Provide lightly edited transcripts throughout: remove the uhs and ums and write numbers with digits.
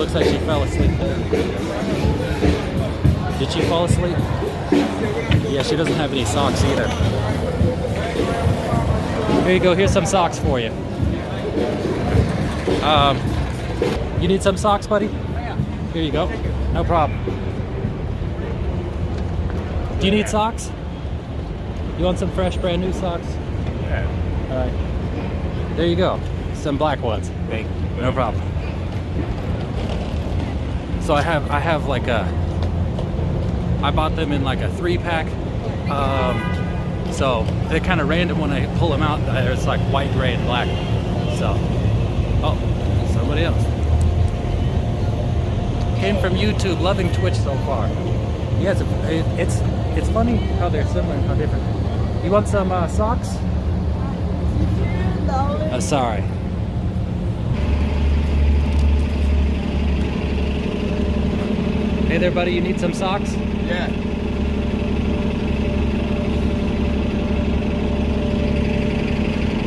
looks like she fell asleep there. Did she fall asleep? Yeah, she doesn't have any socks either. Here you go, here's some socks for you. You need some socks, buddy? Here you go. No problem. Do you need socks? You want some fresh, brand new socks? Yeah. All right. There you go. Some black ones. Thank you. No problem. So I have like I bought them in like a 3-pack. So they're kind of random when I pull them out. There's like white, gray, and black. So, oh, somebody else. Came from YouTube, loving Twitch so far. Yes, it's funny how they're similar and how different. You want some socks? Sorry. Hey there, buddy. You need some socks? Yeah.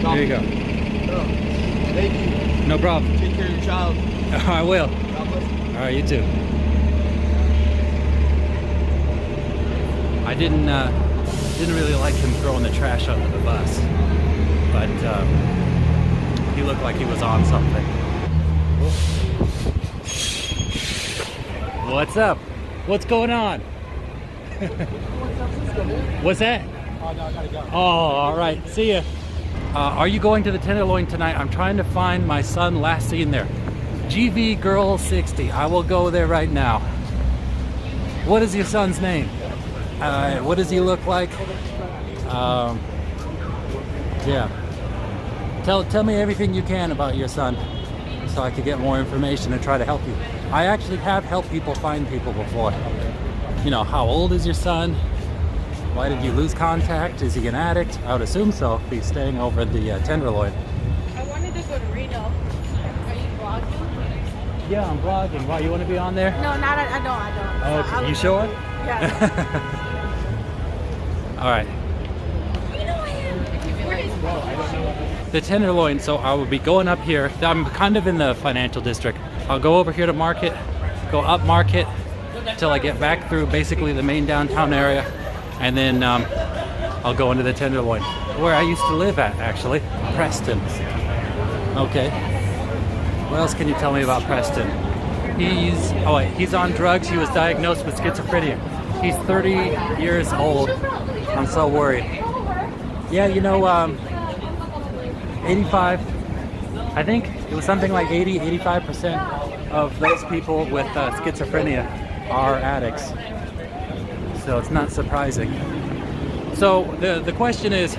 There you go. Oh, thank you. No problem. Take care of your child. I will. God bless you. All right, you too. I didn't really like him throwing the trash under the bus, but he looked like he was on something. What's up? What's going on? What's that? Oh, no, I gotta go. Oh, all right. See ya. Are you going to the Tenderloin tonight? I'm trying to find my son last seen there. GV Girl 60. I will go there right now. What is your son's name? What does he look like? Yeah. Tell me everything you can about your son so I could get more information and try to help you. I actually have helped people find people before. You know, how old is your son? Why did you lose contact? Is he an addict? I would assume so if he's staying over at the Tenderloin. I wanted to go to Reno. Are you vlogging? Yeah, I'm vlogging. Why, you want to be on there? No, not I don't. Oh, okay. You sure? Yeah. All right. The Tenderloin, so I will be going up here. I'm kind of in the financial district. I'll go over here to Market, go up Market till I get back through basically the main downtown area, and then I'll go into the Tenderloin, where I used to live at, actually. Preston. Okay. What else can you tell me about Preston? He's on drugs. He was diagnosed with schizophrenia. He's 30 years old. I'm so worried. Yeah, you know, 85, I think it was something like 85% of those people with schizophrenia are addicts. So it's not surprising. So the question is,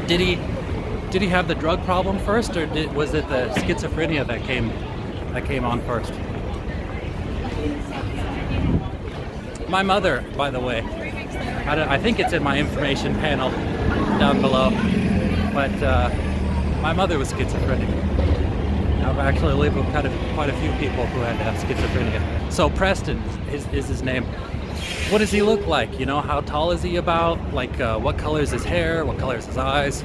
did he have the drug problem first, or was it the schizophrenia that came on first? My mother, by the way, I think it's in my information panel down below, but my mother was schizophrenic. I've actually lived with quite a few people who had schizophrenia. So Preston is his name. What does he look like? You know, how tall is he about? Like, what color is his hair? What color is his eyes?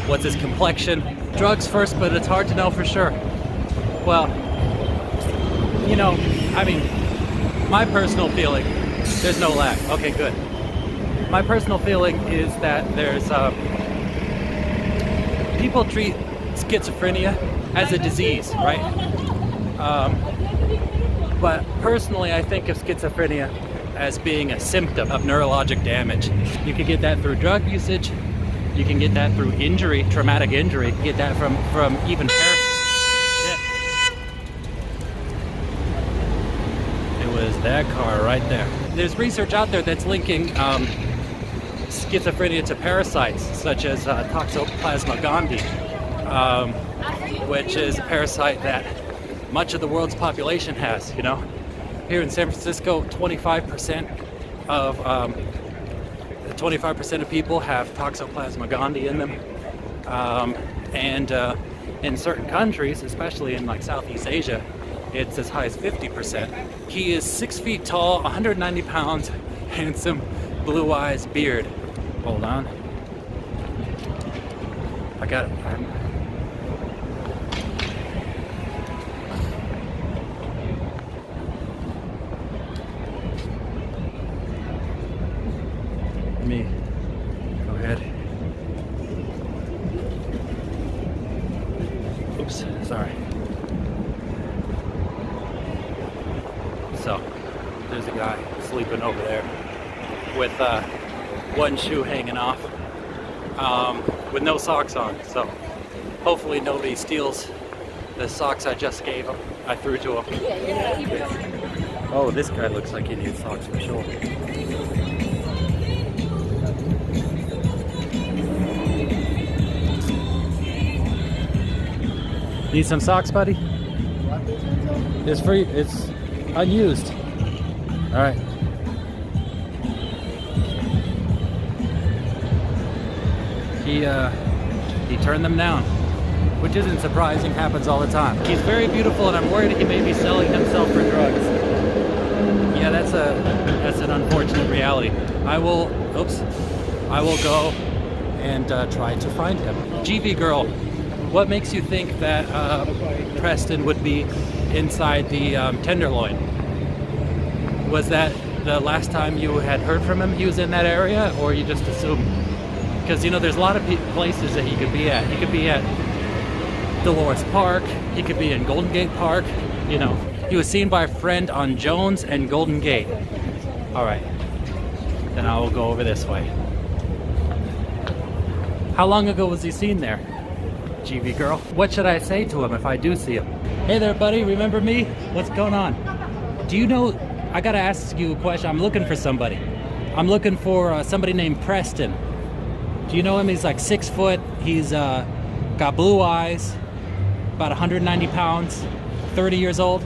What's his complexion? Drugs first, but it's hard to know for sure. Well, you know, I mean, my personal feeling, there's no lag. Okay, good. My personal feeling is that there's, people treat schizophrenia as a disease, right? But personally, I think of schizophrenia as being a symptom of neurologic damage. You can get that through drug usage. You can get that through injury, traumatic injury. You can get that from even shit. It was that car right there. There's research out there that's linking schizophrenia to parasites such as Toxoplasma gondii, which is a parasite that much of the world's population has. You know, here in San Francisco, 25% of people have Toxoplasma gondii in them, and in certain countries, especially in like Southeast Asia, it's as high as 50%. He is 6 feet tall, 190 pounds, handsome, blue eyes, beard. Hold on. ahead. Oops, sorry. So, there's a guy sleeping over there with one shoe hanging off, with no socks on. So, hopefully nobody steals the socks I just gave him. I threw to him. Oh, this guy looks like he needs socks for sure. Need some socks, buddy? It's free. It's unused. All right. He turned them down, which isn't surprising. Happens all the time. He's very beautiful, and I'm worried he may be selling himself for drugs. Yeah, that's an unfortunate reality. I will go and try to find him. GV girl, what makes you think that Preston would be inside the Tenderloin? Was that the last time you had heard from him he was in that area, or you just assumed? Because, you know, there's a lot of places that he could be at. He could be at Dolores Park. He could be in Golden Gate Park. You know, he was seen by a friend on Jones and Golden Gate. All right, then I will go over this way. How long ago was he seen there, GV girl? What should I say to him if I do see him? Hey there, buddy, remember me? What's going on? Do you know, I gotta ask you a question. I'm looking for somebody. I'm looking for somebody named Preston. Do you know him? He's like 6 foot. He's got blue eyes, about 190 pounds, 30 years old.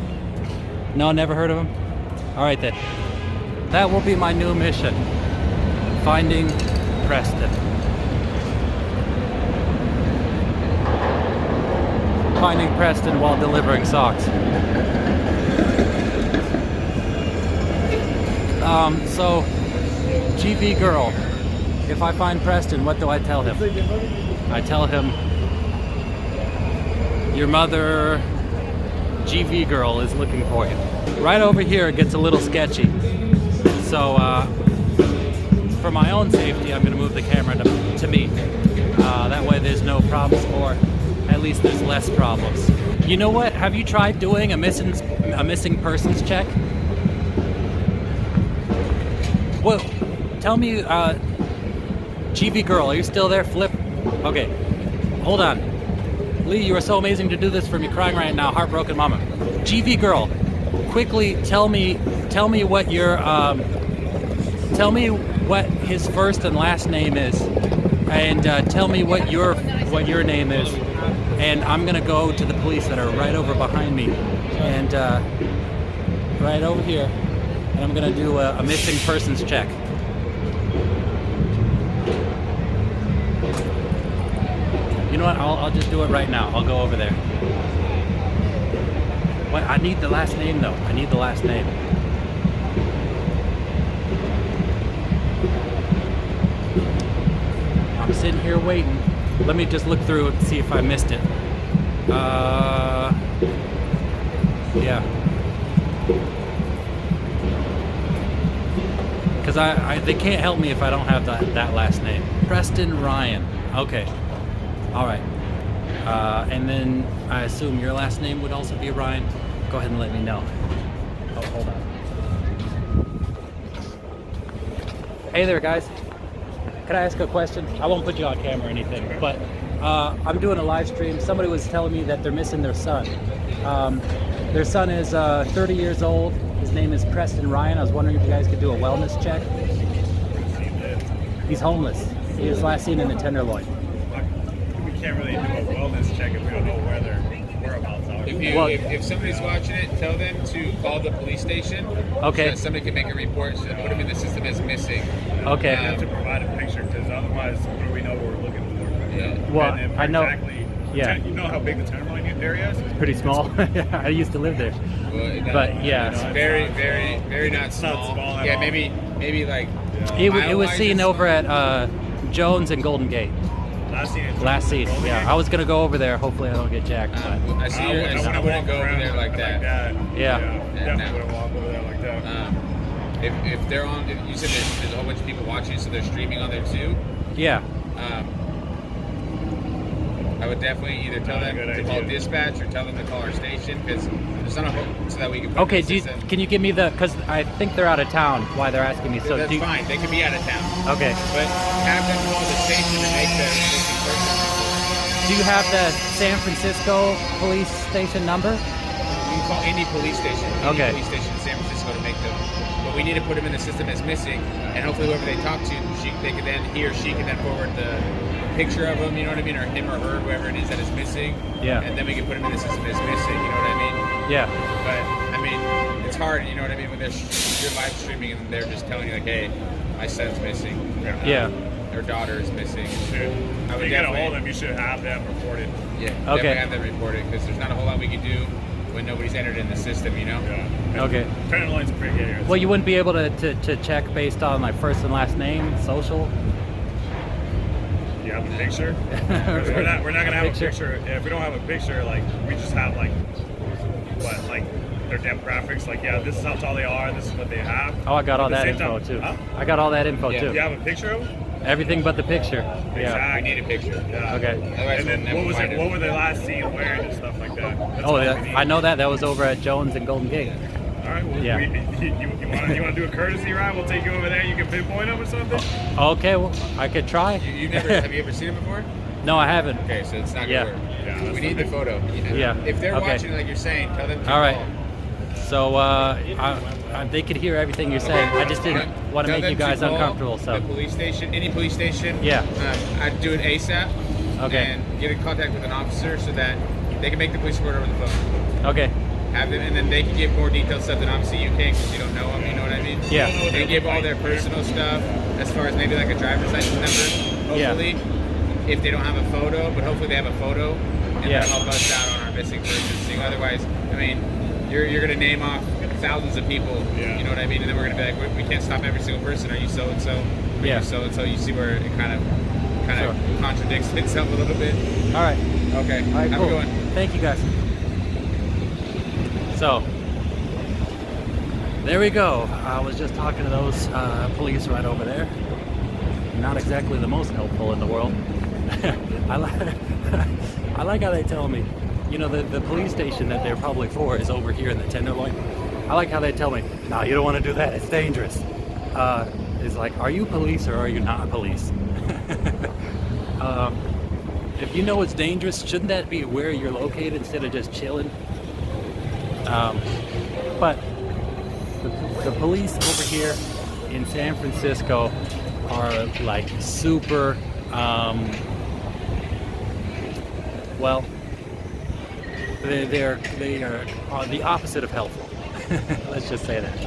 No, never heard of him? All right then. That will be my new mission. Finding Preston. Finding Preston while delivering socks. So, GV girl, if I find Preston, what do I tell him? I tell him, your mother, GV girl, is looking for you. Right over here it gets a little sketchy. So, for my own safety, I'm going to move the camera to me. That way there's no problems, or at least there's less problems. You know what? Have you tried doing a missing persons check? Well, tell me, GV girl, are you still there? Flip. Okay, hold on. Lee, you are so amazing to do this for me, crying right now, heartbroken mama. GV girl, quickly tell me what your tell me what his first and last name is, and tell me what your name is, and I'm gonna go to the police that are right over behind me, and right over here, and I'm gonna do a missing persons check. You know what? I'll just do it right now. I'll go over there. What? I need the last name though. I need the last name. I'm sitting here waiting. Let me just look through and see if I missed it. Yeah. Because they can't help me if I don't have that last name. Preston Ryan. Okay. All right. And then I assume your last name would also be Ryan. Go ahead and let me know. Oh, hold on. Hey there, guys. Can I ask a question? I won't put you on camera or anything, but I'm doing a live stream. Somebody was telling me that they're missing their son. Their son is 30 years old. His name is Preston Ryan. I was wondering if you guys could do a wellness check. He's homeless. He was last seen in the Tenderloin. We can't really do a wellness check if we don't know where their whereabouts are. If somebody's watching it, tell them to call the police station. Okay. So that somebody can make a report, so that put him in the system as missing. Okay. We have to provide a picture, because otherwise, what do we know what we're looking for? Yeah. Well, And if I know. Exactly, Yeah. You know how big the Tenderloin area is? Pretty small. I used to live there. But yeah. It's very, very, very not small. small at yeah, all. maybe like. It was mile-wise seen it's over small. at Jones and Golden Gate. Last scene, yeah. I was gonna go over there. Hopefully, I don't get jacked. But I see. I wouldn't go over there like that. Yeah. Definitely wouldn't walk over there like that. If they're on, if you said there's a whole bunch of people watching, so they're streaming on there too. Yeah. I would definitely either tell them Good to idea. call dispatch or tell them to call our station because there's not a whole so that we can. Put Okay. in the system. Can you give me because I think they're out of town. Why they're asking me? So That's do you, fine. They could be out of town, Okay. but have them call the station to make the missing person report. Do you have the San Francisco police station number? You can call any police station. Any Okay. police station in San Francisco to make them. But we need to put them in the system as missing, and hopefully whoever they talk to, he or she can then forward the picture of them, you know what I mean, or him or her, whoever it is that is missing. Yeah. And then we can put them in the system as missing, you know what I mean? Yeah. But I mean, it's hard, you know what I mean, when you're live streaming and they're just telling you like, hey, my son's missing. Yeah. Their daughter is missing. If you get a hold of them, you should have them reported. Yeah. Okay. Definitely have them reported because there's not a whole lot we can do when nobody's entered in the system, you know? Yeah. Okay. Tenderloin's a big area. Well, you wouldn't be able to check based on like first and last name, social. You have a picture? 'Cause we're not gonna have a picture. If we don't have a picture, like we just have like their demographics. Like, yeah, this is how tall they are. This is what they have. Oh, I got all At the that same info time- too. Huh? I got all that info Yeah. too. You have a picture of them? Everything but the picture. Yeah. Exactly. We need a picture. Yeah. Okay. Otherwise And we'll then never what was find it? What were they last seen wearing and stuff like that? That's Oh, all we yeah. need. I know that. That was over at Jones and Golden Gate. All right. Well, Yeah. you want to do a courtesy ride? We'll take you over there. You can pinpoint them or something. Okay, well, I could try. You never have you ever seen it before? No, I haven't. Okay, so it's not gonna Yeah. work. Yeah, that's We need the photo. Yeah. If they're Okay. watching like you're saying, tell them to All right. call. So they could hear everything you're saying. I just didn't want to Tell make you them guys call uncomfortable. So the police station, any police station. Yeah. I'd do it ASAP. Okay. And get in contact with an officer so that they can make the police report over the phone. okay, Have them, and then they can give more detailed stuff than obviously you can because you don't know them. You know what I mean? Yeah. They give all their personal stuff as far as maybe like a driver's license number. Yeah. Hopefully, if they don't have a photo, but hopefully they have a photo, and Yeah. that'll help us out on our missing persons thing. Otherwise, I mean, you're gonna name off thousands of people. Yeah. You know what I mean? And then we're gonna be like, we can't stop every single person. Are you so and so? Are Yeah. you so and so? You see where it kind of Sure. contradicts itself a little bit. all right, Okay. all right, Have cool. a good one. Thank you guys. So there we go. I was just talking to those police right over there. Not exactly the most helpful in the world. I like I like how they tell me, you know, the police station that they're probably for is over here in the Tenderloin. I like how they tell me, no, you don't want to do that. It's dangerous. It's like, are you police or are you not police? If you know it's dangerous, shouldn't that be where you're located instead of just chilling? But the police over here in San Francisco are like super, well, they are the opposite of helpful. Let's just say that.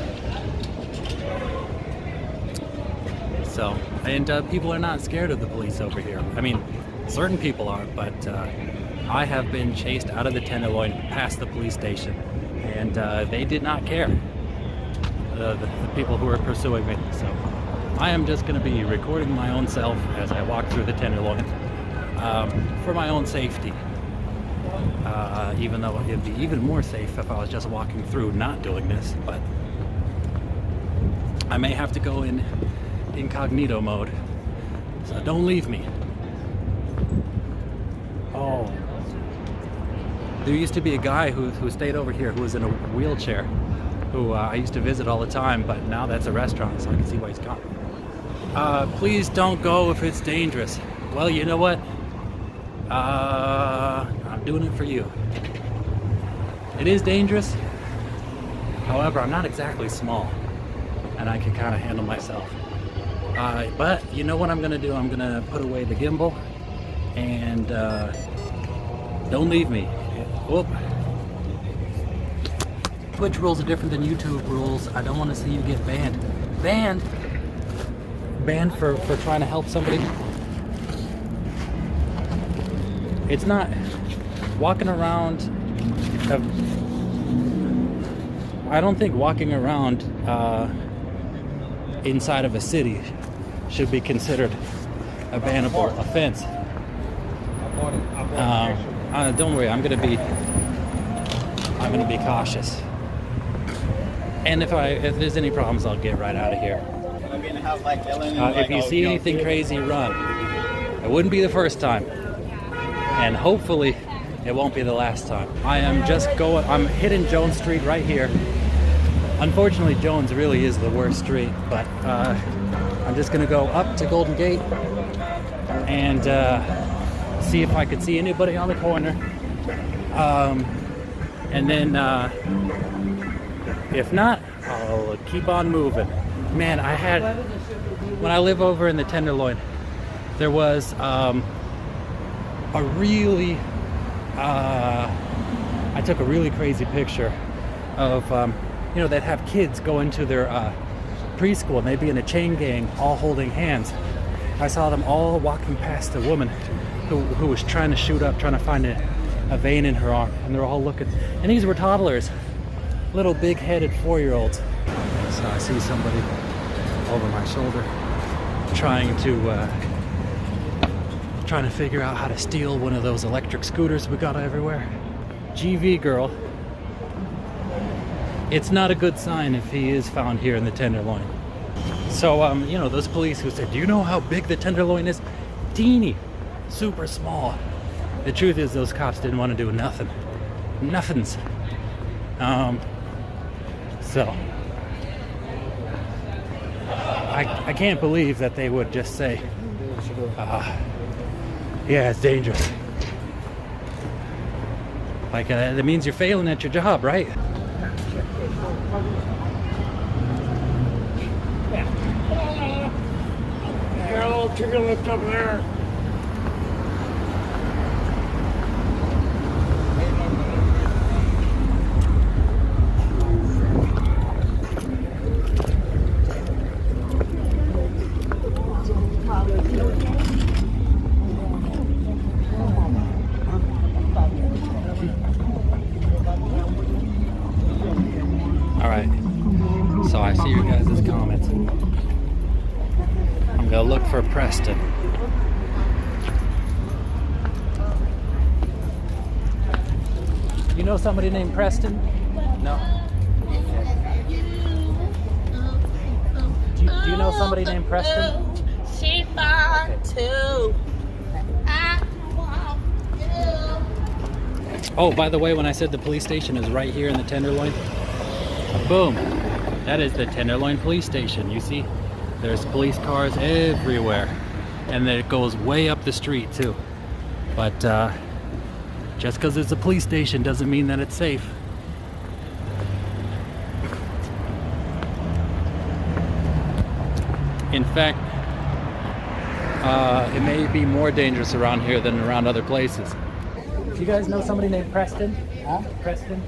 So, and people are not scared of the police over here. I mean, certain people are, but I have been chased out of the Tenderloin past the police station, and they did not care. The people who were pursuing me. So, I am just going to be recording my own self as I walk through the Tenderloin for my own safety. Even though it'd be even more safe if I was just walking through not doing this, but I may have to go in incognito mode, so don't leave me. Oh, there used to be a guy who stayed over here who was in a wheelchair, who I used to visit all the time, but now that's a restaurant, so I can see why he's gone. Please don't go if it's dangerous. Well, you know what? I'm doing it for you. It is dangerous. However, I'm not exactly small, and I can kind of handle myself. But you know what I'm gonna do? I'm gonna put away the gimbal, and don't leave me. Whoop. Twitch rules are different than YouTube rules. I don't want to see you get banned. Banned? Banned for trying to help somebody? It's not walking around. I don't think walking around inside of a city should be considered a bannable offense. Don't worry, I'm gonna be cautious. And if there's any problems, I'll get right out of here. If you see anything crazy, run. It wouldn't be the first time, and hopefully it won't be the last time. I'm hitting Jones Street right here. Unfortunately, Jones really is the worst street, but I'm just gonna go up to Golden Gate and see if I could see anybody on the corner. And then if not, I'll keep on moving. Man, when I live over in the Tenderloin, there was I took a really crazy picture of, they'd have kids go into their preschool and they'd be in a chain gang all holding hands. I saw them all walking past a woman who was trying to shoot up, trying to find a vein in her arm, and they're all looking. And these were toddlers, little big-headed 4-year-olds. So I see somebody over my shoulder trying to figure out how to steal one of those electric scooters we got everywhere. GV girl. It's not a good sign if he is found here in the Tenderloin. So, those police who said, do you know how big the Tenderloin is? Teeny, super small. The truth is those cops didn't want to do nothing. Nothings. So, I can't believe that they would just say, yeah, it's dangerous. Like, that means you're failing at your job, right? Got a little chicken lift up there. Alright, so I see your guys' comments. I'm gonna look for Preston. You know somebody named Preston? No? Do you know somebody named Preston? She fine too. Oh, by the way, when I said the police station is right here in the Tenderloin, boom, that is the Tenderloin police station. You see, there's police cars everywhere, and then it goes way up the street too. But just because it's a police station doesn't mean that it's safe. In fact, it may be more dangerous around here than around other places. Do you guys know somebody named Preston? Huh? Preston?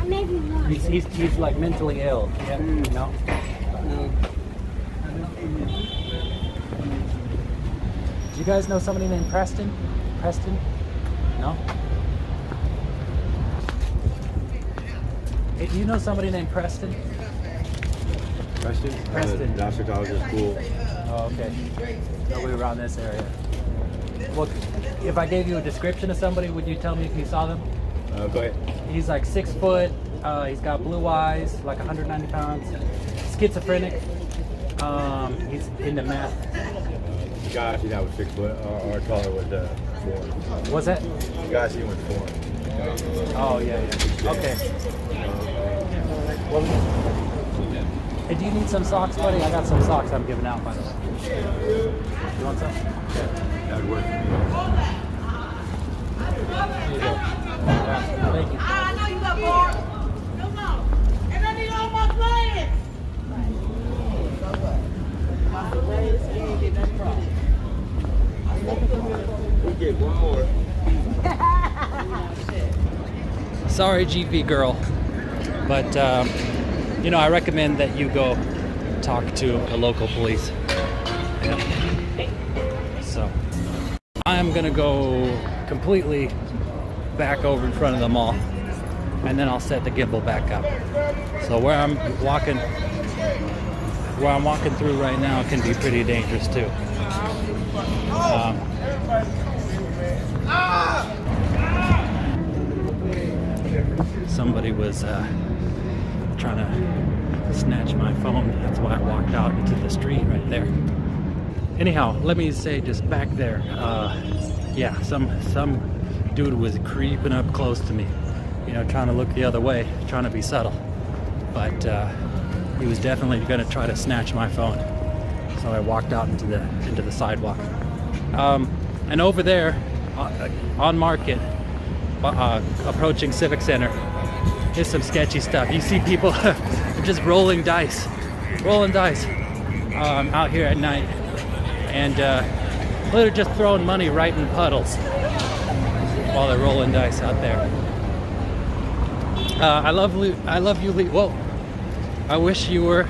Maybe not. He's like mentally ill. Yeah. No. Do you guys know somebody named Preston? Preston? No? Hey, do you know somebody named Preston? Preston? Preston. National College is cool. Oh, okay. Nobody around this area. Well, if I gave you a description of somebody, would you tell me if you saw them? Go ahead. He's like 6 foot. He's got blue eyes, like 190 pounds. Schizophrenic. He's into meth. The guy I seen that was 6 foot, or taller was 4. What's that? The guy I seen was 4. Oh, yeah. Okay. Well, hey, do you need some socks, buddy? I got some socks I'm giving out, by the way. You want some? That would work. Here you go. Yeah, thank you. I know you got bored. Come on. And I need all my players. We get one more. Sorry, GP girl, but I recommend that you go talk to a local police. Yeah. So I'm gonna go completely back over in front of the mall, and then I'll set the gimbal back up. So where I'm walking through right now can be pretty dangerous too. Somebody was trying to snatch my phone. That's why I walked out into the street right there. Anyhow, let me say just back there, yeah, some dude was creeping up close to me, you know, trying to look the other way, trying to be subtle. But he was definitely going to try to snatch my phone. So I walked out into the sidewalk. And over there, on Market, approaching Civic Center, is some sketchy stuff. You see people just rolling dice out here at night, and they're just throwing money right in puddles while they're rolling dice out there. I love you, Lee. Whoa! I wish you were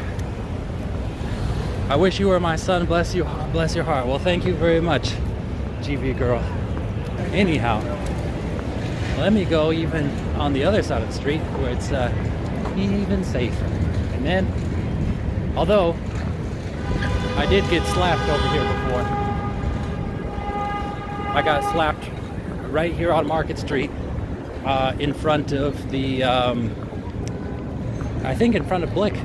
my son. Bless your heart. Well, thank you very much, GV girl. Anyhow, let me go even on the other side of the street where it's even safer. And then, although I did get slapped over here before, I got slapped right here on Market Street, in front of the, I think in front of Blick.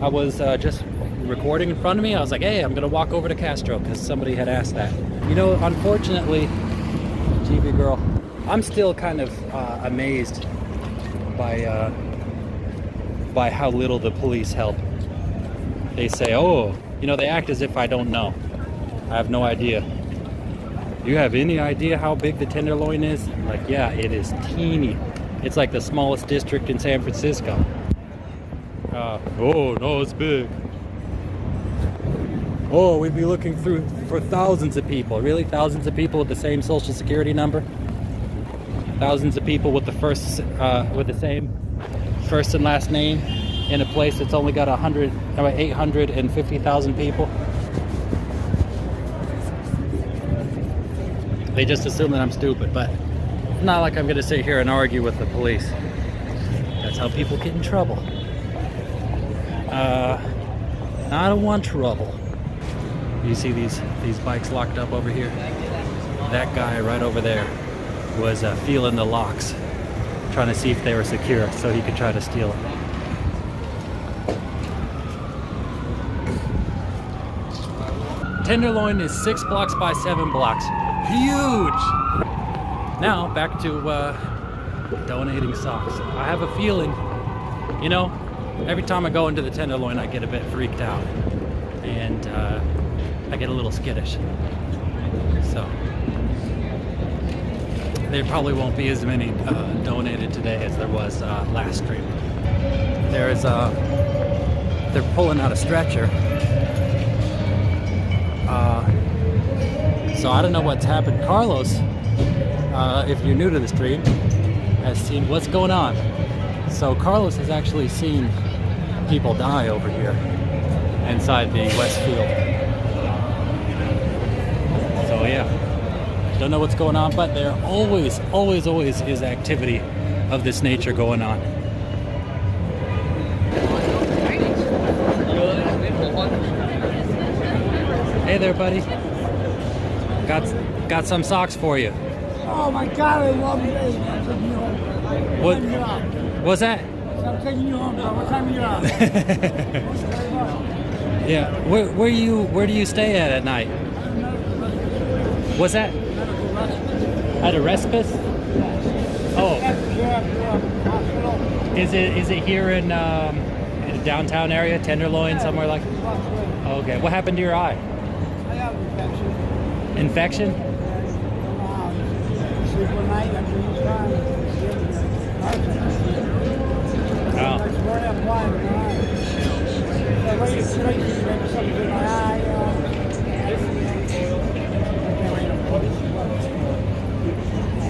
I was just recording in front of me. I was like, hey, I'm gonna walk over to Castro because somebody had asked that. You know, unfortunately, GV girl, I'm still kind of amazed by how little the police help. They say, oh, you know, they act as if I don't know. I have no idea. Do you have any idea how big the Tenderloin is? I'm like, yeah, it is teeny. It's like the smallest district in San Francisco. Oh, no, it's big. Oh, we'd be looking through for thousands of people. Really? Thousands of people with the same social security number? Thousands of people with the same first and last name in a place that's only got 850,000 people? They just assume that I'm stupid, but it's not like I'm gonna sit here and argue with the police. That's how people get in trouble. I don't want trouble. You see these bikes locked up over here? That guy right over there was feeling the locks, trying to see if they were secure so he could try to steal them. Tenderloin is 6 blocks by 7 blocks. Huge! Now, back to donating socks. I have a feeling, you know, every time I go into the Tenderloin, I get a bit freaked out. And I get a little skittish. So, there probably won't be as many donated today as there was last stream. There's they're pulling out a stretcher. So I don't know what's happened. Carlos, if you're new to the stream, has seen what's going on. So Carlos has actually seen people die over here inside the Westfield. So yeah, don't know what's going on, but there always is activity of this nature going on. Hey there, buddy. Got some socks for you. Oh my God, I love you. I'm taking you home. What? What's that? I'm taking you home, bro. What time are you on? Yeah. Where do you stay at night? What's that? At a respite? Oh. Is it here in a downtown area, Tenderloin, somewhere like? Okay. What happened to your eye? I have Infection? infection. Sleep one night after each time. Oh. That's where I'm blind. I wait straight to make something in my eye.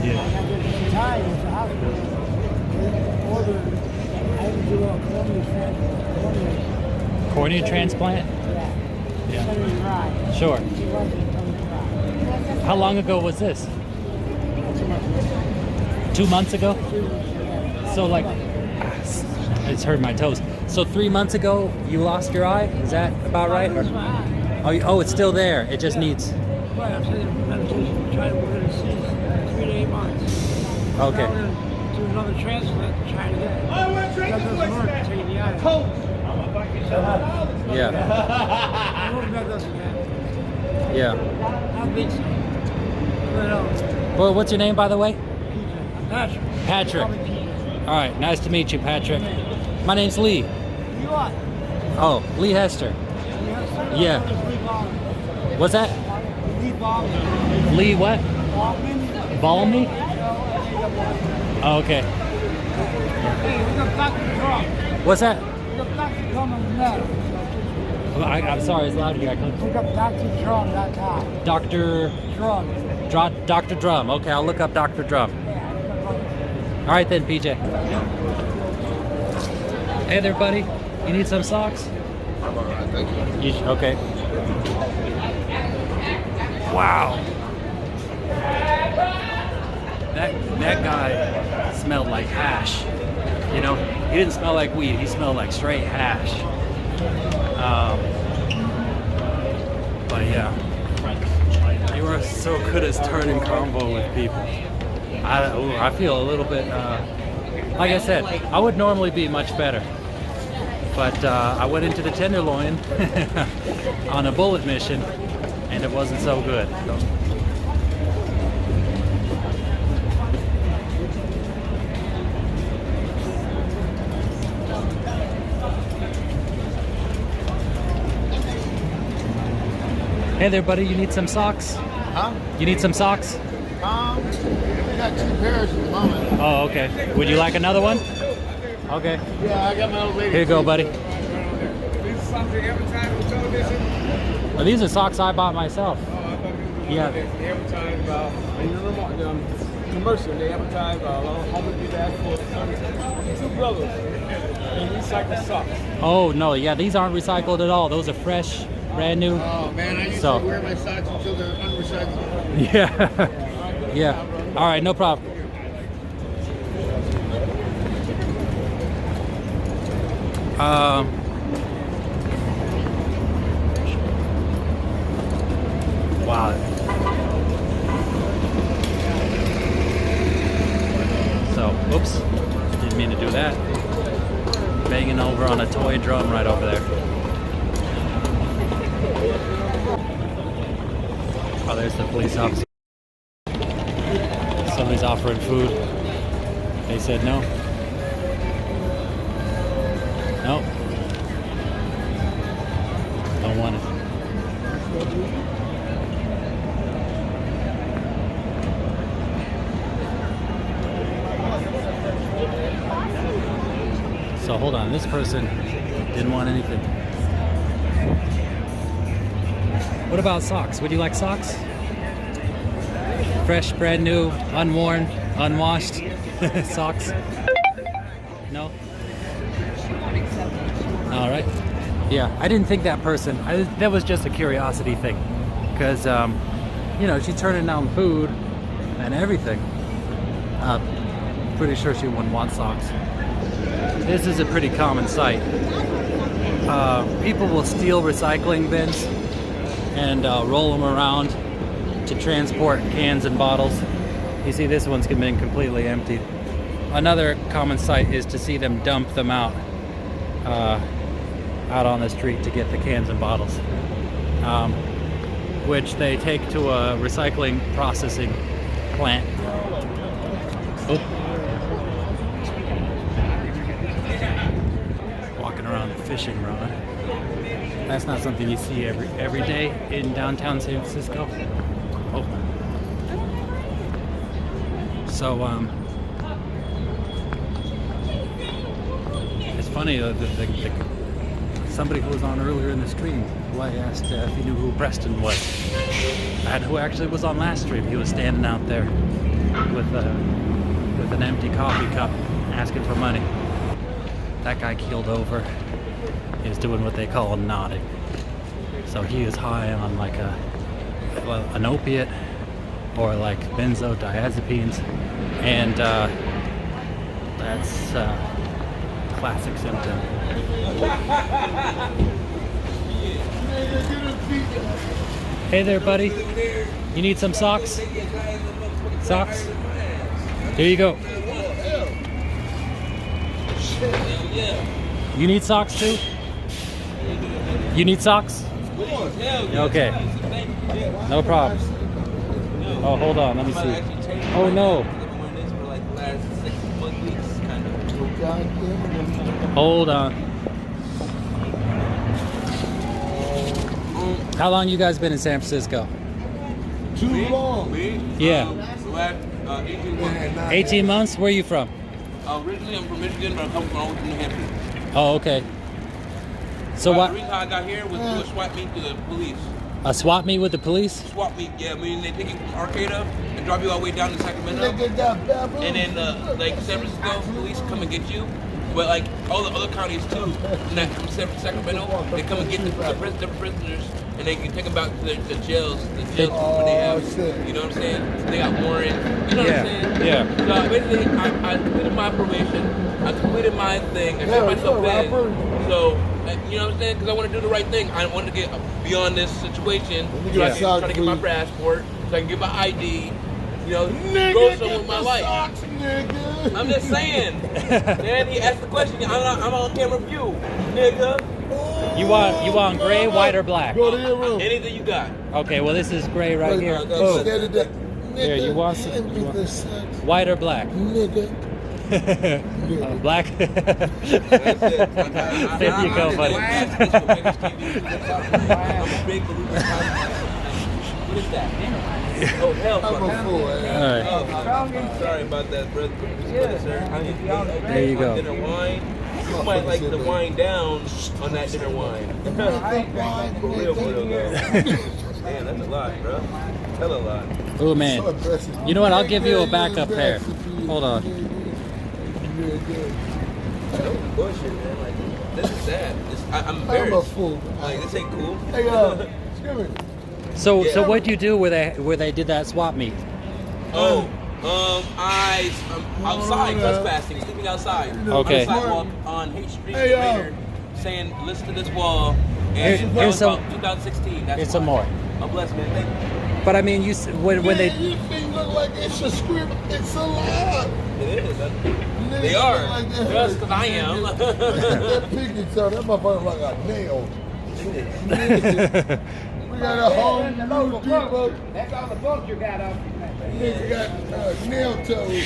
Yeah. I got tied at the hospital. Ordered. I had to do a cornea transplant. Cornea transplant? Yeah. Send me dry. Sure. She wasn't coming dry. How long ago was this? 2 months ago? So like, it's hurt my toes. So 3 months ago, you lost your eye? Is that about right? Or, oh, it's still there. It just needs. Right, I'm saying medication. Trying to work it 6 to 8 months. Okay. to another transplant to try to get it. That doesn't work until you get it. Yeah. I hope that doesn't happen. Yeah. I don't think so. But no. Well, what's your name, by the way? PJ. Patrick. Patrick. Call me PJ. All right. Nice to meet you, Patrick. My name's Lee. You what? Oh, Lee Hester. Yeah. What's that? Lee Baldwin. Lee what? Baldwin? Balmy? Oh, okay. Hey, we got Dr. Drum. What's that? We got Dr. Drum on the net. I'm sorry, it's loud here. I couldn't. Look up drdrum.com. Dr. Drum. Dr. Drum. Okay, I'll look up Dr. Drum. All right then, PJ. Hey there, buddy. You need some socks? I'm all right, thank you. Okay. Wow. That guy smelled like hash. You know, he didn't smell like weed. He smelled like straight hash. But yeah, you are so good at starting convo with people. I feel a little bit, like I said, I would normally be much better. But I went into the Tenderloin on a bullet mission, and it wasn't so good. So. Hey there, buddy. You need some socks? Huh? You need some socks? We got 2 pairs at the moment. Oh, okay. Would you like another one? Okay. Yeah, I got my old lady. Here you go, buddy. These songs they advertise on television? Well, these are socks I bought myself. Oh, I thought you Yeah. They advertise about, in the commercial, they advertise about how much people ask for 2 brothers and recycle socks. Oh, no. Yeah, these aren't recycled at all. Those are fresh, brand new. Oh man, I used So- to wear my socks until they're unrecyclable. Yeah. Yeah. All right, no problem. Wow. So, oops, didn't mean to do that. Banging over on a toy drum right over there. Oh, there's the police officer. Somebody's offering food. They said no. Nope. Don't want it. So hold on, this person didn't want anything. What about socks? Would you like socks? Fresh, brand new, unworn, unwashed socks? No? All right. Yeah, I didn't think that person. That was just a curiosity thing, because you know, she's turning down food and everything. Pretty sure she wouldn't want socks. This is a pretty common sight. People will steal recycling bins and roll them around to transport cans and bottles. You see, this one's been completely emptied. Another common sight is to see them dump them out on the street to get the cans and bottles, which they take to a recycling processing plant. Oh. Walking around the fishing rod. That's not something you see every day in downtown San Francisco. Oh. So it's funny, somebody who was on earlier in the stream, who I asked if he knew who Preston was, and who actually was on last stream. He was standing out there with an empty coffee cup asking for money. That guy keeled over. He's doing what they call nodding. So he is high on like an opiate or like benzodiazepines, and that's classic symptom. Hey there, buddy. You need some socks? Socks? Here you go. You need socks too? You need socks? Okay. No problem. Oh, hold on. Let me see. Oh, no. Hold on. How long you guys been in San Francisco? Too long. Yeah. 18 18 months? Where are you from? Originally, I'm from Michigan, but I come from New Hampshire. Oh, okay. So The what? reason how I got here was to swap meet to the police. A swap meet with the police? Swap meet, yeah. I mean, they take you from Arcata and drop you all the way down to Sacramento. And then, like, San Francisco police come and get you. But, like, all the other counties, too, from Sacramento, they come and get the prisoners, and they can take them back to the jails where they have, you know what I'm saying? They got warrants, you know what I'm saying? Yeah. So, basically, I completed my probation. I completed my thing. I got myself in. So, you know what I'm saying? Because I want to do the right thing. I wanted to get beyond this situation. So I can try to get my passport, so I can get my ID. You know, go somewhere with my life. I'm just saying. Man, he asked the question. I'm on camera view, nigga. You want gray, white, or black? Go to your room. Anything you got. Okay, well this is gray right here. Boom. Here, you want some? White or black? Nigga. Black. That's it. There you go, buddy. I'm a big believer. What is that? Oh, hell I'm a fool. All right. Oh, sorry about that, brother. Sir. There you go. Dinner wine. You might like the wine down on that dinner wine. For real, though. Man, that's a lot, bro. Hell a lot. Oh man. You know what? I'll give you a backup pair. Hold on. Don't bullshit, man. Like, this is sad. I'm I'm a embarrassed. fool. Like, this ain't cool. Hey, excuse me. So what'd you do where they did that swap meet? I'm outside trespassing, sleeping outside. Okay. On the sidewalk on H Street, Hey, saying, listen to this wall. Here's And that was some- about 2016. That's Here's some more. I'm blessed, man. Thank you. But I mean, when they You think look like it's a script? It's a lie. It is. Nigga They are. look like that. Just because I am. That piggy toe, that motherfucker like a nail. We got a whole new depot. That's all the book you got up. Nigga got nail toes.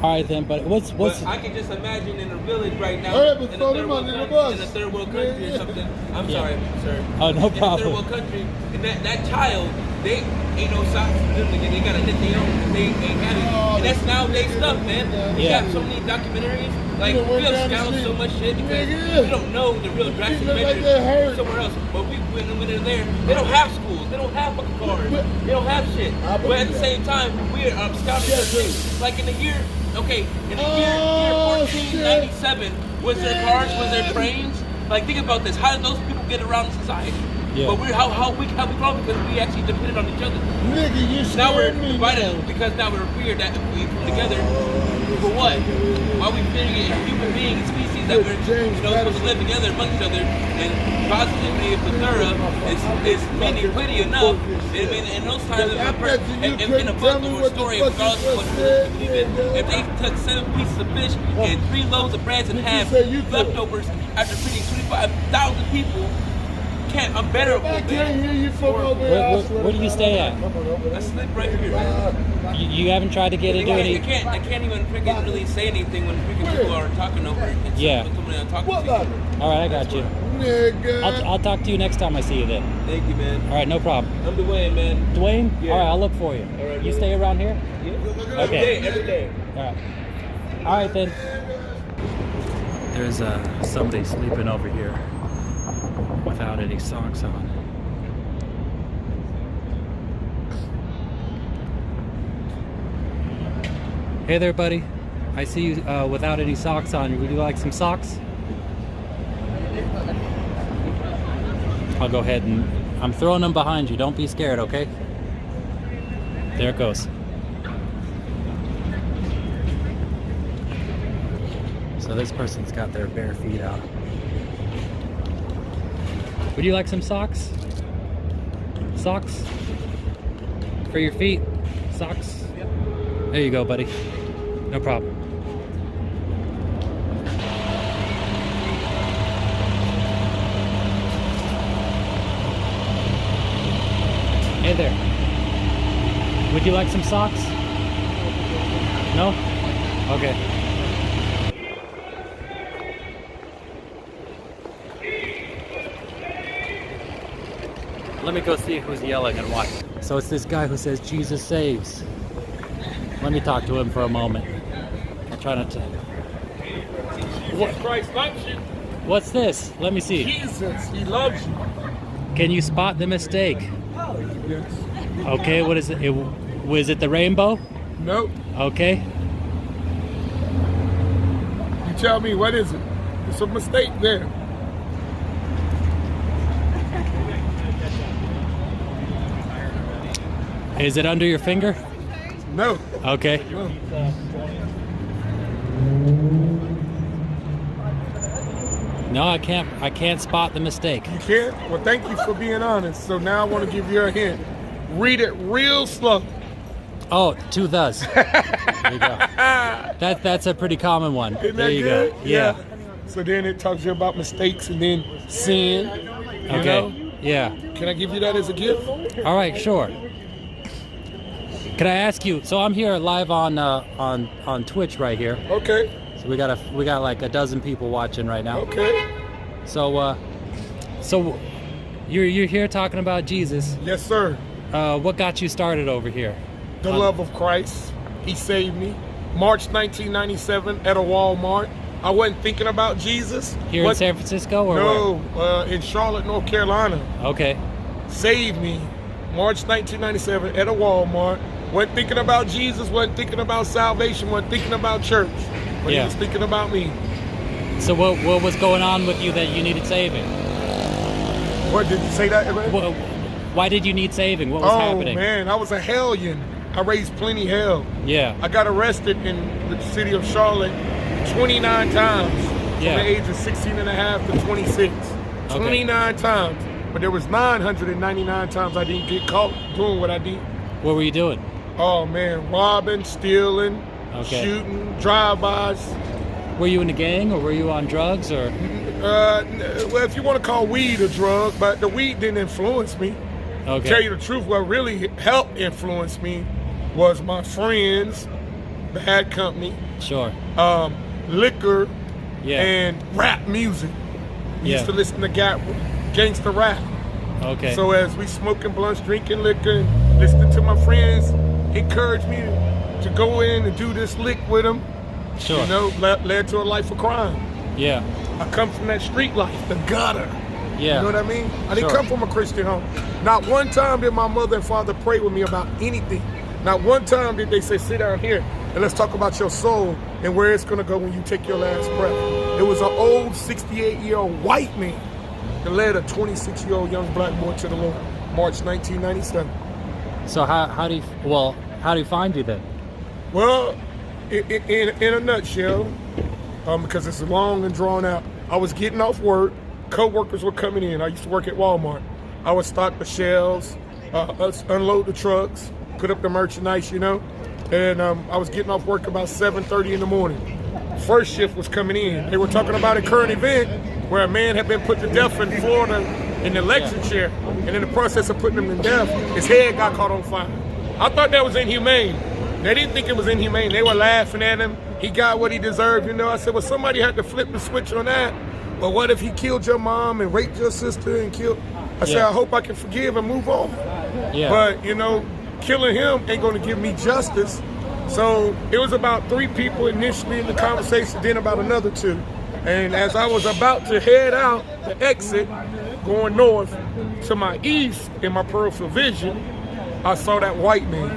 all right then. But what's But I can just imagine in a village right now, Hey, but in, throw a third them world under the country, bus. in a third world country Yeah. or something. I'm Yeah. sorry, sir. Oh, no In a third problem. world country, and that child, they ain't no socks for them. They got to knit their own. They ain't got it. And that's nowadays stuff, man. We Yeah. got so many documentaries. Like, You we went have down the scouted so street. much shit because Nigga. we don't know the real drastic look like measures they hurt. somewhere else. But when they're there, they don't have schools. They don't have fucking cars. They don't have shit. I But believe at the that. same time, we are scouting Yeah, the things. Like in the year, okay, in the year Oh, 1497, was there cars? Was there trains? Like, think about this. How did those people get around society? Yeah. But how we grown because we actually depended on each other. Nigga, you Now we're scared me. divided because now we're weird that we come together for what? Why we figuring human beings, species that we're supposed to live together among each other and positivity of plethora is meaning pretty enough. I mean, in those times, in a book or a story, regardless of what you believe in, if they took 7 pieces of fish and 3 loaves of bread and had leftovers after feeding 25,000 people, I'm better. I can't hear you from over here. where do you stay at? I sleep right here, man. You haven't tried to get into I any. can't even freaking really say anything when freaking people are talking over it. It's Yeah. somebody I'm talking What to. about it? All right, I got you. Nigga. I'll talk to you next time I see you then. Thank you, man. All right, no problem. I'm Dwayne, man. Dwayne. Yeah. All right, I'll look for you. All right, You man. stay around here. Yeah. Okay. Every day. All right. All right then. There's somebody sleeping over here without any socks on. Hey there, buddy. I see you without any socks on. Would you like some socks? I'll go ahead and I'm throwing them behind you. Don't be scared, okay? There it goes. So this person's got their bare feet out. Would you like some socks? Socks? For your feet? Socks? There you go, buddy. No problem. Hey there. Would you like some socks? No? Okay. Let me go see who's yelling and what. So it's this guy who says Jesus saves. Let me talk to him for a moment. I'll try not to. What Christ loves you. What's this? Let me see. Jesus, he loves you. Can you spot the mistake? Yes. Okay, what is it? Was it the rainbow? Nope. Okay. You tell me, what is it? It's a mistake there. Is it under your finger? No. Okay. No. No, I can't spot the mistake. You can't? Well, thank you for being honest. So now I want to give you a hint. Read it real slow. Oh, two thes. There you go. That's a pretty common one. Isn't There that you good? go. Yeah. So then it talks to you about mistakes and then sin. You Okay. know? Yeah. Can I give you that as a gift? All right, sure. Can I ask you? So I'm here live on Twitch right here. Okay. So we got like a dozen people watching right now. Okay. So you're here talking about Jesus. Yes, sir. What got you started over here? The love of Christ. He saved me. March 1997 at a Walmart. I wasn't thinking about Jesus. Here in San Francisco or No, in Charlotte, North Carolina. where? Okay. Saved me. March 1997 at a Walmart. Wasn't thinking about Jesus, wasn't thinking about salvation, wasn't thinking about church. But he was thinking about me. So what was going on with you that you needed saving? What, did you say that? Why did you need saving? What was happening? Oh, man, I was a hellion. I raised plenty hell. Yeah. I got arrested in the city of Charlotte 29 times from the age of 16 and a half to 26. 29 times. But there was 999 times I didn't get caught doing what I did. What were you doing? Oh, man, robbing, stealing, shooting, drive-bys. Were you in a gang or were you on drugs or? Well, if you want to call weed a drug, but the weed didn't influence me. Okay. Tell you the truth, what really helped influence me was my friends, bad company, Sure. liquor, Yeah. and rap music. We used to listen to gangster rap. Okay. So as we smoking blunts, drinking liquor, and listening to my friends, encouraged me to go in and do this lick with them. Sure. You know, led to a life of crime. Yeah. I come from that street life, the gutter. Yeah. You know what I mean? I didn't come from a Christian home. Not one time did my mother and father pray with me about anything. Not one time did they say, sit down here and let's talk about your soul and where it's going to go when you take your last breath. It was an old 68-year-old white man that led a 26-year-old young black boy to the Lord, March 1997. So how do you find you then? Well, in a nutshell, because it's long and drawn out, I was getting off work. Co-workers were coming in. I used to work at Walmart. I would stock the shelves, unload the trucks, put up the merchandise, you know. And I was getting off work about 7:30 in the morning. First shift was coming in. They were talking about a current event where a man had been put to death in Florida in the electric chair. And in the process of putting him to death, his head got caught on fire. I thought that was inhumane. They didn't think it was inhumane. They were laughing at him. He got what he deserved, you know. I said, well, somebody had to flip the switch on that. But what if he killed your mom and raped your sister and killed? I said, I hope I can forgive and move on. Yeah. But, you know, killing him ain't going to give me justice. So it was about 3 people initially in the conversation, then about another 2. And as I was about to head out the exit, going north to my east in my peripheral vision, I saw that white man.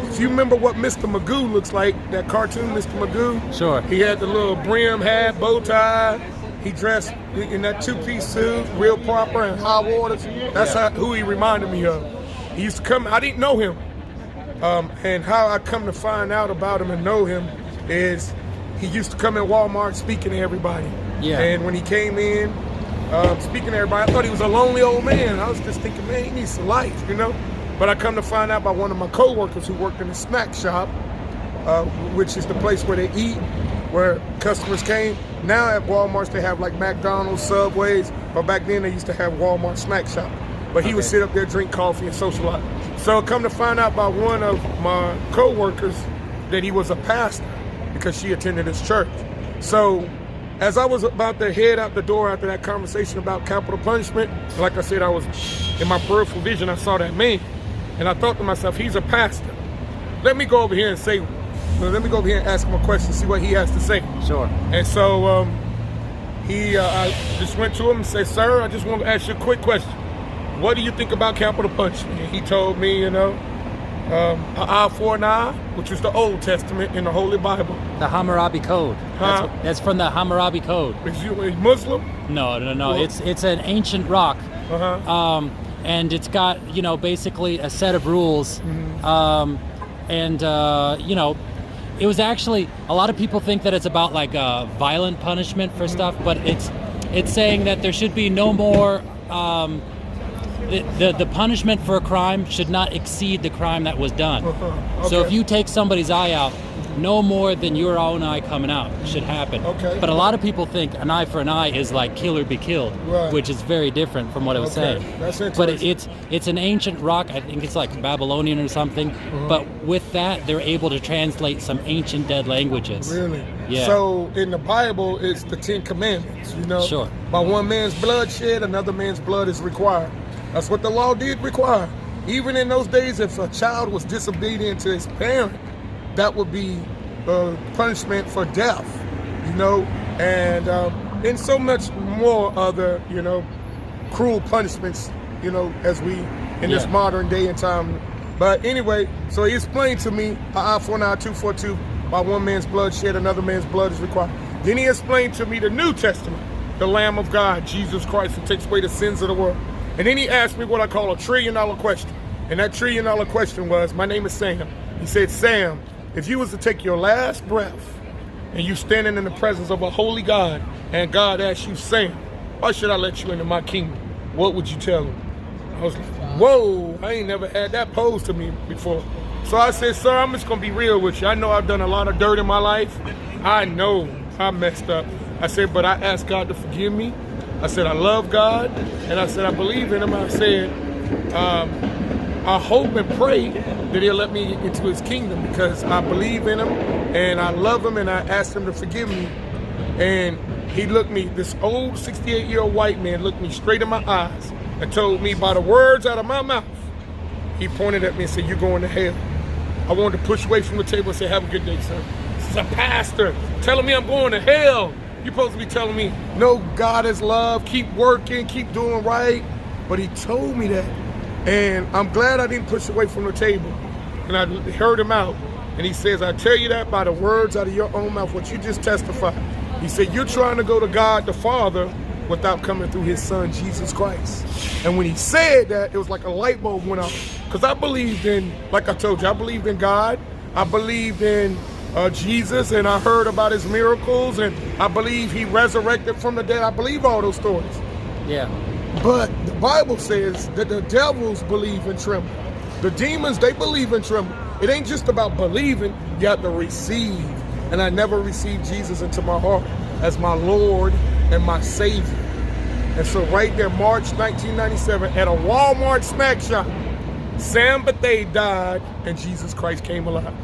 If you remember what Mr. Magoo looks like, that cartoon Mr. Magoo. Sure. He had the little brim hat, bow tie. He dressed in that 2-piece suit, real proper and high waters. That's who he reminded me of. He used to come, I didn't know him. And how I come to find out about him and know him is he used to come in Walmart speaking to everybody. Yeah. And when he came in, speaking to everybody, I thought he was a lonely old man. I was just thinking, man, he needs some life, you know? But I come to find out by one of my co-workers who worked in a snack shop, which is the place where they eat, where customers came. Now at Walmarts, they have like McDonald's, Subways, but back then they used to have Walmart snack shop. but he would Okay. sit up there, drink coffee, and socialize. So come to find out by one of my co-workers that he was a pastor because she attended his church. So as I was about to head out the door after that conversation about capital punishment, like I said, I was in my peripheral vision, I saw that man. And I thought to myself, he's a pastor. Let me go over here and ask him a question, see what he has to say. Sure. And so I just went to him and said, sir, I just want to ask you a quick question. What do you think about capital punishment? And he told me, an eye for an eye, which is the Old Testament in the Holy Bible. The Hammurabi Code. Huh? That's from the Hammurabi Code. Is you a Muslim? No. Well- It's an ancient rock. Uh-huh. And it's got, basically a set of rules. It was actually, a lot of people think that it's about like violent punishment for stuff, but it's saying that there should be no more, the punishment for a crime should not exceed the crime that was done. Okay. So if you take somebody's eye out, no more than your own eye coming out should happen. Okay. But a lot of people think an eye for an eye is like kill or be killed, Right. which is very different from what I was Okay. saying. That's But interesting. it's an ancient rock. I think it's like Babylonian or something. But with that, they're able to translate some ancient dead languages. Really? Yeah. So in the Bible, it's the 10 Commandments, Sure. By one man's blood shed, another man's blood is required. That's what the law did require. Even in those days, if a child was disobedient to his parent, that would be punishment for death, and so much more other, cruel punishments, as we in this modern day and time. But anyway, so he explained to me, an eye for an eye, 2 for 2, by one man's blood shed, another man's blood is required. Then he explained to me the New Testament, the Lamb of God, Jesus Christ, who takes away the sins of the world. And then he asked me what I call a $1 trillion question. And that $1 trillion question was, my name is Sam. He said, Sam, if you was to take your last breath and you standing in the presence of a holy God and God asked you, Sam, why should I let you into my kingdom? What would you tell him? I was like, whoa, I ain't never had that posed to me before. So I said, sir, I'm just gonna be real with you. I know I've done a lot of dirt in my life. I know I messed up. I said, but I asked God to forgive me. I said, I love God. And I said, I believe in him. I said, I hope and pray that he'll let me into his kingdom because I believe in him and I love him and I asked him to forgive me. And he looked me, this old 68-year-old white man looked me straight in my eyes and told me by the words out of my mouth, he pointed at me and said, you're going to hell. I wanted to push away from the table and say, have a good day, sir. This is a pastor telling me I'm going to hell. You're supposed to be telling me, no, God is love, keep working, keep doing right. But he told me that. And I'm glad I didn't push away from the table. And I heard him out. And he says, I tell you that by the words out of your own mouth, what you just testified. He said, you're trying to go to God the Father without coming through his son, Jesus Christ. And when he said that, it was like a light bulb went off. Because I believed in, like I told you, I believed in God. I believed in Jesus, and I heard about his miracles, and I believe he resurrected from the dead. I believe all those stories. Yeah. But the Bible says that the devils believe and tremble. The demons, they believe and tremble. It ain't just about believing, you have to receive. And I never received Jesus into my heart as my Lord and my Savior. And so right there, March 1997, at a Walmart snack shop, Sam Bethea died and Jesus Christ came alive.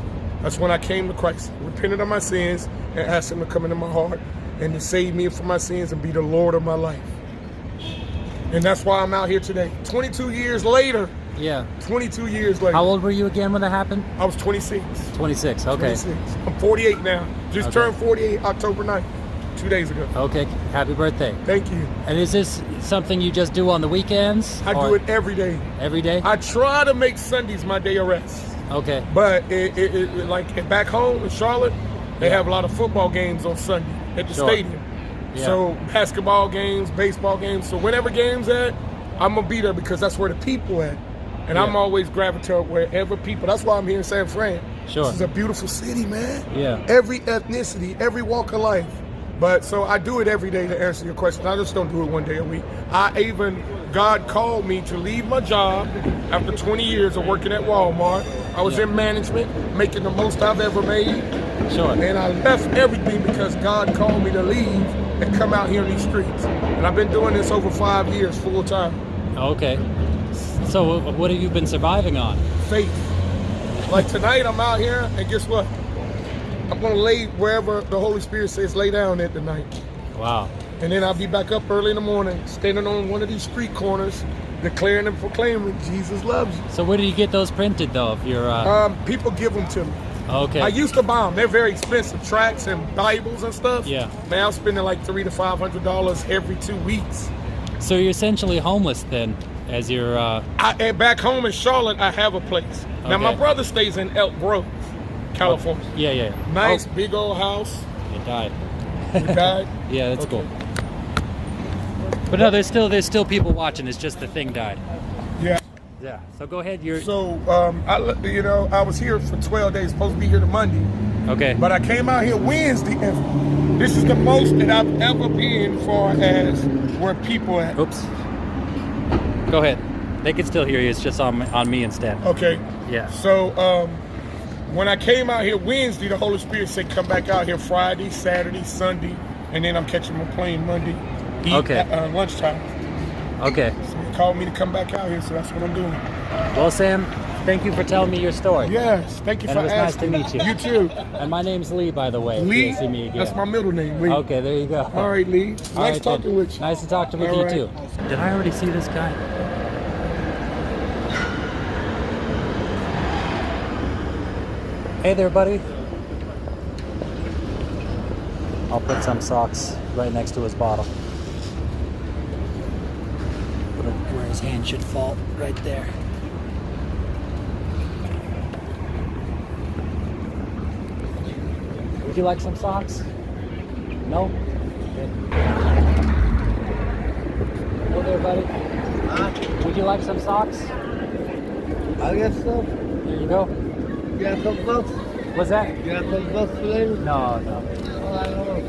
That's when I came to Christ, repented of my sins, and asked him to come into my heart and to save me from my sins and be the Lord of my life. And that's why I'm out here today. 22 years later. Yeah. 22 years later. How old were you again when that happened? I was 26. 26, okay. 26. I'm 48 now. Just Okay. turned 48 October 9th, 2 days ago. Okay, happy birthday. Thank you. And is this something you just do on the weekends? I do it every day. Every day? I try to make Sundays my day of rest. Okay. But it like back home in Charlotte, they have a lot of football games on Sunday at the Sure. stadium. Yeah. So basketball games, baseball games. So whenever games at, I'm gonna be there because that's where the people at. And I'm Yeah. always gravitate wherever people. That's why I'm here in San Fran. Sure. This is a beautiful city, man. Yeah. Every ethnicity, every walk of life. But so I do it every day to answer your question. I just don't do it one day a week. God called me to leave my job after 20 years of working at Walmart. I was in management, making the most I've ever made. Sure. And I left everything because God called me to leave and come out here in these streets. And I've been doing this over 5 years full time. Okay. So what have you been surviving on? Faith. Like tonight, I'm out here, and guess what? I'm gonna lay wherever the Holy Spirit says lay down at tonight. Wow. And then I'll be back up early in the morning, standing on one of these street corners, declaring and proclaiming Jesus loves you. So where do you get those printed though? If you're People give them to me. okay. I used to buy them. They're very expensive, tracts and Bibles and stuff. Yeah. Now I'm spending like $300 to $500 every 2 weeks. So you're essentially homeless then, as you're. And back home in Charlotte, I have a place. Now my Okay. brother stays in Elk Grove, California. Yeah. Nice Oh, big old house. it died. He died. Yeah, that's Okay. cool. But no, there's still people watching. It's just the thing died. Yeah. Yeah. So go ahead. You're So I was here for 12 days. Supposed to be here to Monday, okay. but I came out here Wednesday. And this is the most that I've ever been far as where people at. Oops. Go ahead. They can still hear you. It's just on me instead. Okay. Yeah. So when I came out here Wednesday, the Holy Spirit said come back out here Friday, Saturday, Sunday, and then I'm catching my plane Monday. Okay. At lunchtime. Okay. So he called me to come back out here, so that's what I'm doing. Well, Sam, thank you for telling me your story. Yes, thank you And for it was nice to asking. meet you. You too. And my name's Lee, by the way. if Lee, you'll see me again. that's my middle name, Lee. Okay, there you go. All right, Lee. Nice All right, talking then. with you. Nice to talk with All you right. too. Did I already see this guy? Hey there, buddy. I'll put some socks right next to his bottle. Put it where his hand should fall, right there. Would you like some socks? No? Okay. Hey there, buddy. Would you like some socks? I guess so. There you go. You got some books? What's that? You got some books for later? No. Oh, I don't know.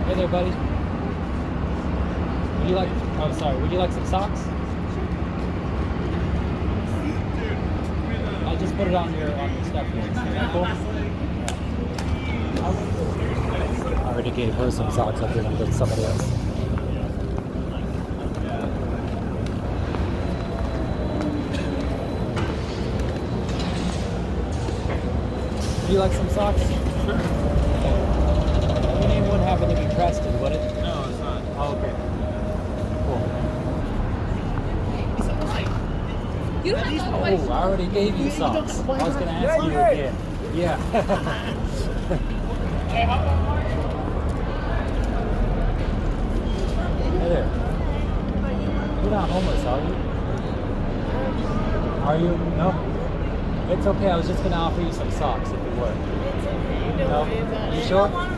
Hey there, buddy. Would you like? Oh, sorry. Would you like some socks? I'll just put it on your stuff here. Is that cool? I already gave her some socks. I'll give them to somebody else. Would you like some socks? Your name wouldn't happen to be Preston, would it? No, it's not. Oh, okay. Cool. You don't have to Oh, I already gave you socks. I was going to ask you again. Yeah. Hey there. You're not homeless, are you? Are you? No? It's okay. I was just going to offer you some socks if you were. It's okay. Don't No? worry about You it. sure? Yeah.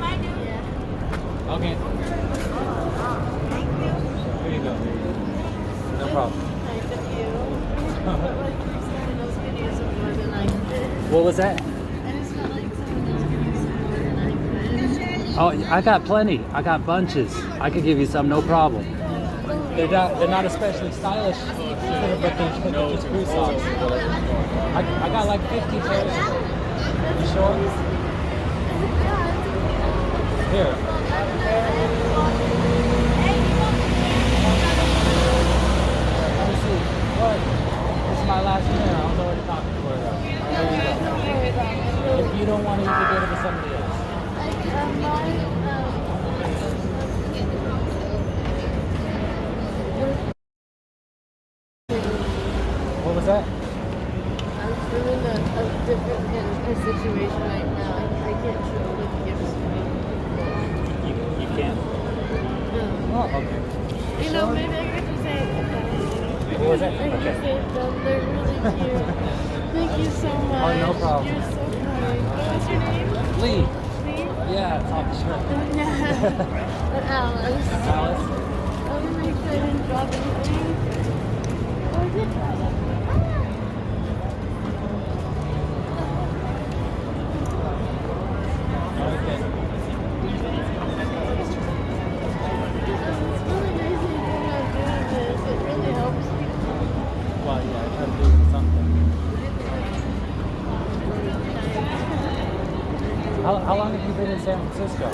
Okay. Here you go. No problem. Nice of you. Like some of those videos of more than I could. What was that? I just felt like some of those videos of more than I could. Oh, I got plenty. I got bunches. I could give you some, no problem. They're not especially stylish, but they're just free socks. I got like 50 pairs. You sure? Here. Let me see. What? This is my last pair. I was already talking to her. There you go. If you don't want to, you can give it to somebody else. What was that? I'm feeling a different kind of situation right now. I can't show the gifts to me. You can't. Oh, okay. You know, maybe I could just say What was that? I could Okay. say them. They're really cute. Thank you so much. Oh, no problem. You're so kind. What's your name? Lee. Lee? Yeah, it's off the shirt. Alice. Alice. I'm really excited and drop anything. Oh, is it? Okay. It's really nice that you're not doing this. It really helps people. Well, yeah, I try to do something. How long have you been in San Francisco?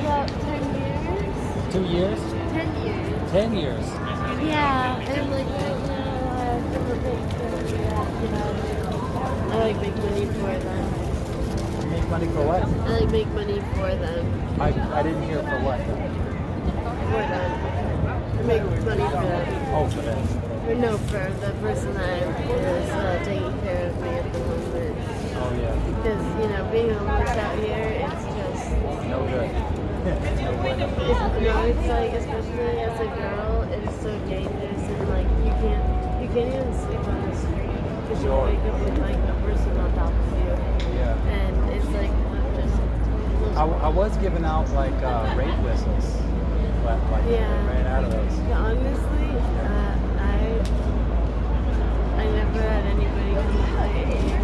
About 10 years. 2 years? 10 years. 10 years. Yeah, and like right now, I'm looking for I like make money for them. Make money for what? I like make money for them. I didn't hear for what. For them. I make money for them. Oh, for them. No, for the person that is taking care of me at the moment. Oh, yeah. Because, being homeless out here, it's just... No good. No bueno. It's like, especially as a girl, it's so dangerous and like, you can't even sleep on the street because you'll wake up with like a person on top of you. Yeah. And it's like, just... I was giving out like rape whistles, but like ran out of those. Yeah, honestly, I never had anybody come to my aid in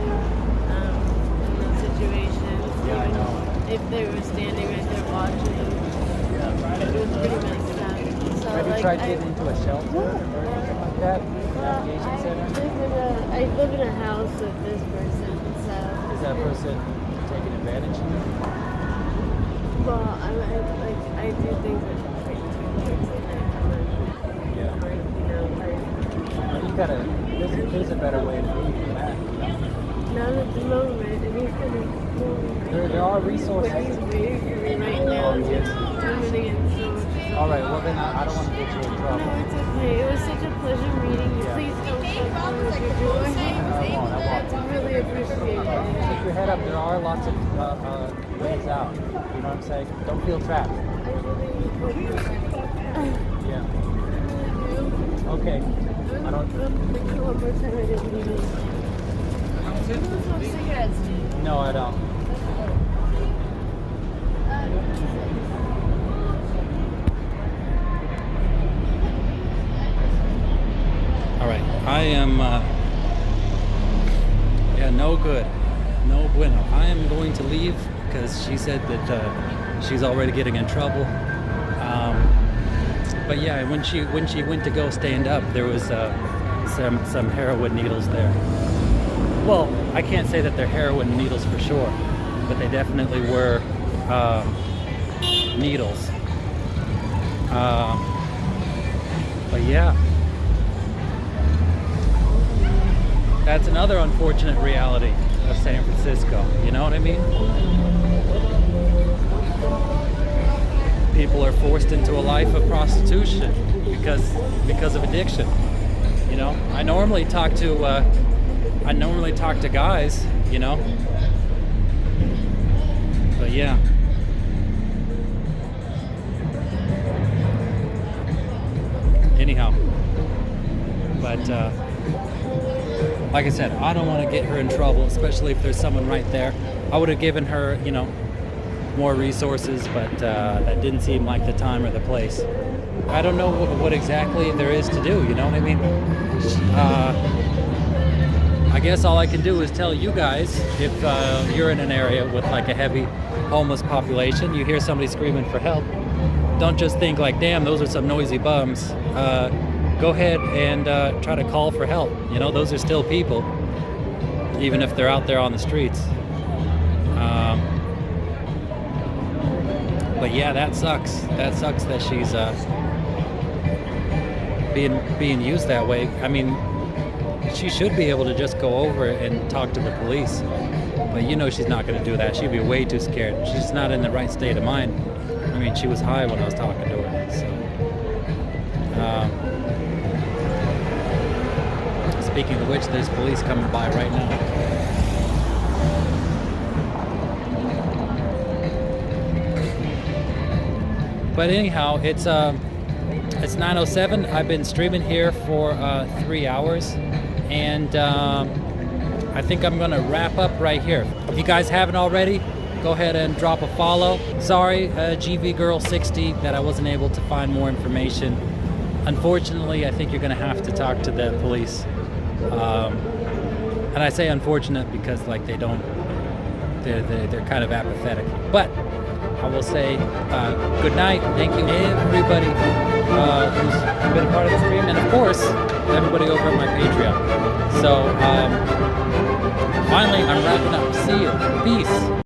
those situations. Yeah, I know. If they were standing right there watching, it was pretty messed up. So, Have you tried getting into a shelter or anything like that? I live in a house with this person, so... Is that person taking advantage of you? Well, I do things that like too much, Yeah. You gotta, there's a better way to be than that. not at the moment, and he's gonna There are resources. But he's waiting for me right now. Oh, yes. I'm gonna get so much trouble. All right, well then I don't want to get you in No, trouble. it's okay. It was such a pleasure meeting you. Yeah. Please don't stop doing what you're doing. I won't. I really appreciate it. Keep your head up. There are lots of ways out. You know what I'm saying? Don't feel trapped. I really hope you're right. Yeah. Okay. I don't. One more time, I didn't mean it. You smoke cigarettes? No, I don't. All right, I am. No good, no bueno. I am going to leave because she said that she's already getting in trouble. But yeah, when she went to go stand up, there was some heroin needles there. Well, I can't say that they're heroin needles for sure, but they definitely were needles. But yeah, that's another unfortunate reality of San Francisco. You know what I mean? People are forced into a life of prostitution because of addiction. You know, I normally talk to guys, you know. But yeah. Anyhow. But like I said, I don't want to get her in trouble, especially if there's someone right there. I would have given her, you know, more resources, but that didn't seem like the time or the place. I don't know what exactly there is to do, you know what I mean? I guess all I can do is tell you guys, if you're in an area with like a heavy homeless population, you hear somebody screaming for help, don't just think like, damn, those are some noisy bums. Go ahead and try to call for help. You know, those are still people, even if they're out there on the streets. But yeah, that sucks. That sucks that she's being used that way. I mean, she should be able to just go over and talk to the police. But you know she's not going to do that. She'd be way too scared. She's not in the right state of mind. I mean, she was high when I was talking to her. So, speaking of which, there's police coming by right now. But anyhow, it's 9:07. I've been streaming here for 3 hours, and I think I'm gonna wrap up right here. If you guys haven't already, go ahead and drop a follow. Sorry, GV Girl 60, that I wasn't able to find more information. Unfortunately, I think you're gonna have to talk to the police. And I say unfortunate because like they're kind of apathetic. But I will say good night. Thank you everybody who's been a part of the stream, and of course everybody over at my Patreon. So finally I'm wrapping up.